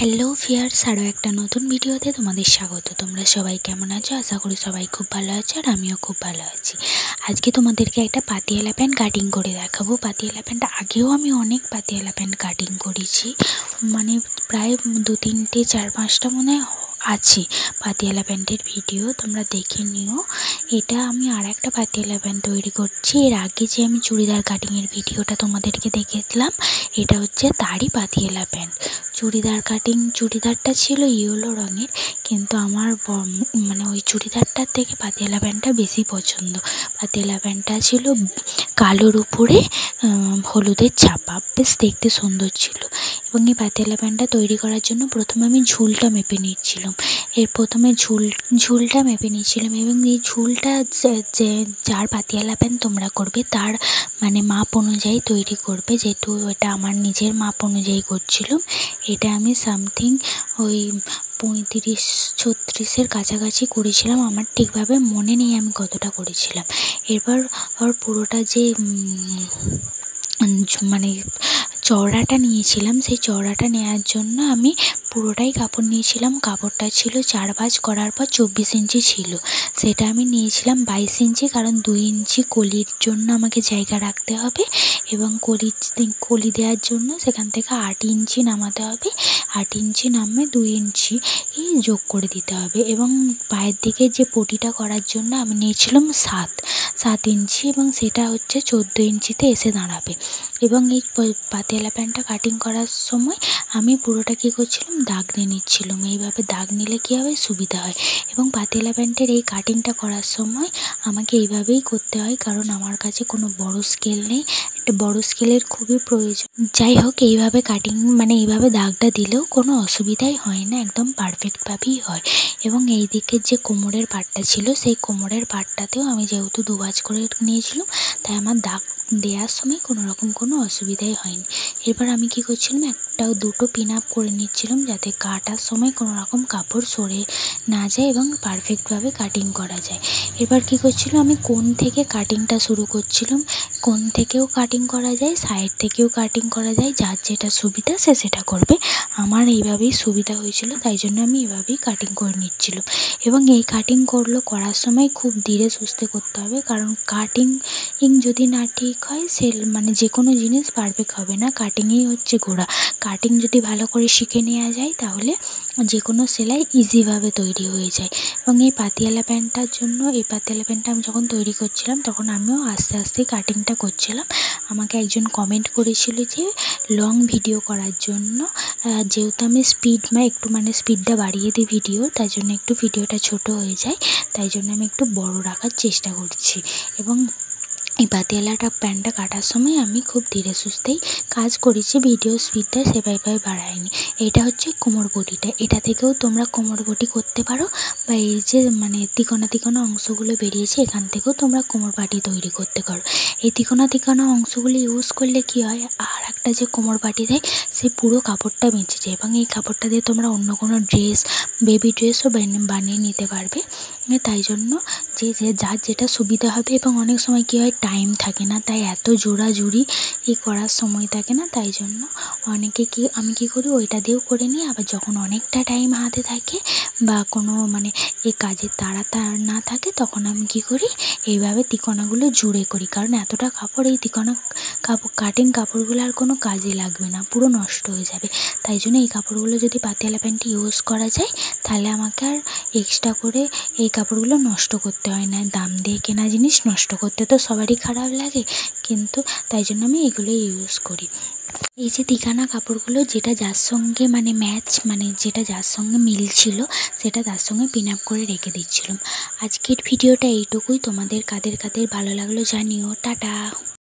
Hello viewers, আরও একটা নতুন ভিডিওতে তোমাদের স্বাগত। তোমরা সবাই কেমন আছো? আশা করি সবাই খুব ভালো আছো, আর আমিও খুব ভালো আছি। আজকে তোমাদেরকে একটা পাতিয়ালা প্যান্ট কাটিং করে দেখাবো। পাতিয়ালা প্যান্ট আগেও আমি অনেক পাতিয়ালা প্যান্ট কাটিং করেছি, মানে প্রায় 2-3টে 4-5টা মনে হয় আছে পাতিয়ালা প্যান্টের ভিডিও, তোমরা দেখে নিও। এটা আমি আর একটা পাতিয়ালা প্যান্ট তৈরি করছি। এর আগে যে আমি চুড়িদার কাটিংয়ের ভিডিওটা তোমাদেরকে দেখিয়েছিলাম, এটা হচ্ছে তারই পাতিয়ালা প্যান্ট। চুড়িদারটা ছিল ইয়েলো রঙের, কিন্তু আমার মানে ওই চুড়িদারটার থেকে পাতিয়ালা প্যান্টটা বেশি পছন্দ। পাতিয়ালা প্যান্টটা ছিল কালোর উপরে হলুদের ছাপা, বেশ দেখতে সুন্দর ছিল। এবং এই পাতিয়ালা প্যান্টটা তৈরি করার জন্য প্রথমে আমি ঝুলটা মেপে নিচ্ছিলাম। প্রথমে ঝুলটা মেপে নিয়েছিলাম, এবং এই ঝুলটা যে যার পাতিয়ালা প্যান্ট তোমরা করবে তার মানে মাপ অনুযায়ী তৈরি করবে, যেহেতু এটা আমার নিজের মাপ অনুযায়ী করছিলাম। এটা আমি সামথিং ওই 35-36-এর কাছাকাছি করেছিলাম, আমার ঠিকভাবে মনে নেই আমি কতটা করেছিলাম। এরপর পুরোটা যে মানে চওড়াটা নিয়েছিলাম, সেই চওড়াটা নেওয়ার জন্য আমি পুরোটাই কাপড় নিয়েছিলাম। কাপড়টা ছিল 4 ভাঁজ করার পর 24 ইঞ্চি ছিল, সেটা আমি নিয়েছিলাম 22 ইঞ্চি, কারণ 2 ইঞ্চি কলির জন্য আমাকে জায়গা রাখতে হবে, এবং কলি দেওয়ার জন্য সেখান থেকে 8 ইঞ্চি নামাতে হবে। 8 ইঞ্চি নামে 2 ইঞ্চি যোগ করে দিতে হবে। এবং পায়ের দিকে যে পটিটা করার জন্য আমি নিয়েছিলাম 7 ইঞ্চি, এবং সেটা হচ্ছে 14 ইঞ্চিতে এসে দাঁড়াবে। এবং এই পাতিয়ালা প্যান্টটা কাটিং করার সময় আমি পুরোটা কী করছিলাম, দাগ নিয়ে নিচ্ছিলাম। এইভাবে দাগ নিলে কী হবে, সুবিধা হয়। এবং পাতিয়ালা প্যান্টের এই কাটিংটা করার সময় আমাকে এইভাবেই করতে হয়, কারণ আমার কাছে কোনো বড় স্কেল নেই, একটা বড় স্কেলের খুবই প্রয়োজন। যাই হোক, এইভাবে কাটিং মানে এইভাবে দাগটা দিলেও কোনো অসুবিধাই হয় না, একদম পারফেক্টভাবেই হয়। এবং এই দিকের যে কোমরের পাটটা ছিল, সেই কোমরের পাটটাতেও আমি যেহেতু 2 ভাঁজ করে নিয়েছিলাম, তাই আমার দাগ দেওয়ার সময় কোনো অসুবিধাই হয়নি। এরপর আমি কী করছিলাম, দুটো পিন আপ করে নিচ্ছিলাম, যাতে কাটার সময় কোনো রকম কাপড় সরে না যায় এবং পারফেক্টভাবে কাটিং করা যায়। এবার কী করছিলাম, আমি কোণ থেকে কাটিংটা শুরু করছিলাম। কোণ থেকেও কাটিং করা যায়, সাইড থেকেও কাটিং করা যায়, যার যেটা সুবিধা সে সেটা করবে। আমার এইভাবেই সুবিধা হয়েছিল, তাই জন্য আমি এভাবেই কাটিং করে নিচ্ছিলাম। এবং এই কাটিং করার সময় খুব ধীরে সুস্থে করতে হবে, কারণ কাটিং যদি না ঠিক হয়, মানে যে কোনো জিনিস পারফেক্ট হবে না। কাটিংই হচ্ছে গোড়া। কাটিং যদি ভালো করে শিখে নেওয়া যায়, তাহলে যে কোনো সেলাই ইজিভাবে তৈরি হয়ে যায়। এবং এই পাতিয়ালা প্যান্টটা আমি যখন তৈরি করছিলাম, তখন আমিও আস্তে আস্তে কাটিংটা করছিলাম। আমাকে একজন কমেন্ট করেছিল যে লং ভিডিও করার জন্য, যেহেতু আমি স্পিডটা বাড়িয়ে দিই ভিডিওর, তাই জন্য একটু ভিডিওটা ছোট হয়ে যায়, তাই জন্য আমি একটু বড় রাখার চেষ্টা করছি। এবং এই পাতিয়ালা প্যান্টটা কাটার সময় আমি খুব ধীরে সুস্থেই কাজ করেছি, ভিডিও স্পিডটা সেভাবে বাড়াইনি। এটা হচ্ছে কোমর বটিটা, এটা থেকেও তোমরা কোমর বটি করতে পারো, বা এই যে মানে তিকোনা অংশগুলো বেরিয়েছে, এখান থেকেও তোমরা কোমর বাটি তৈরি করতে পারো। এই তিকোনা অংশগুলি ইউজ করলে কি হয়, আর একটা যে কোমর বাটি দেয়, সেই পুরো কাপড়টা বেঁচে যায়, এবং এই কাপড়টা দিয়ে তোমরা অন্য কোনো ড্রেস, বেবি ড্রেসও বানিয়ে নিতে পারবে। তাই জন্য যার যেটা সুবিধা হবে। এবং অনেক সময় কী হয়, টাইম থাকে না, তাই এত জোড়াজুড়ি করার সময় থাকে না, তাই জন্য আমি কী করি, ওইটা দিয়েও করে নিই। আবার যখন অনেকটা টাইম হাতে থাকে, বা কোনো মানে এই কাজের তাড়া না থাকে, তখন আমি কী করি, এইভাবে তিকোনাগুলো জুড়ে করি, কারণ এতটা কাপড় এই কাটিং কাপড়গুলো আর কোনো কাজে লাগবে না, পুরো নষ্ট হয়ে যাবে। তাই জন্য এই কাপড়গুলো যদি পাতিয়ালা প্যান্টে ইউজ করা যায়, তাহলে আমাকে আর এক্সট্রা করে এই কাপড়গুলো নষ্ট করতে হয় না। দাম দিয়ে কেনা জিনিস নষ্ট করতে তো সবারই খারাপ লাগে, কিন্তু তাই জন্য আমি এগুলো ইউজ করি। এই যে তিকানা কাপড়গুলো, যেটা যার সঙ্গে যেটা যার সঙ্গে মিল ছিল, সেটা তার সঙ্গে পিন আপ করে রেখে দিচ্ছিলাম। আজকের ভিডিওটা এইটুকুই। তোমাদের কাদের ভালো লাগলো জানিও। টাটা।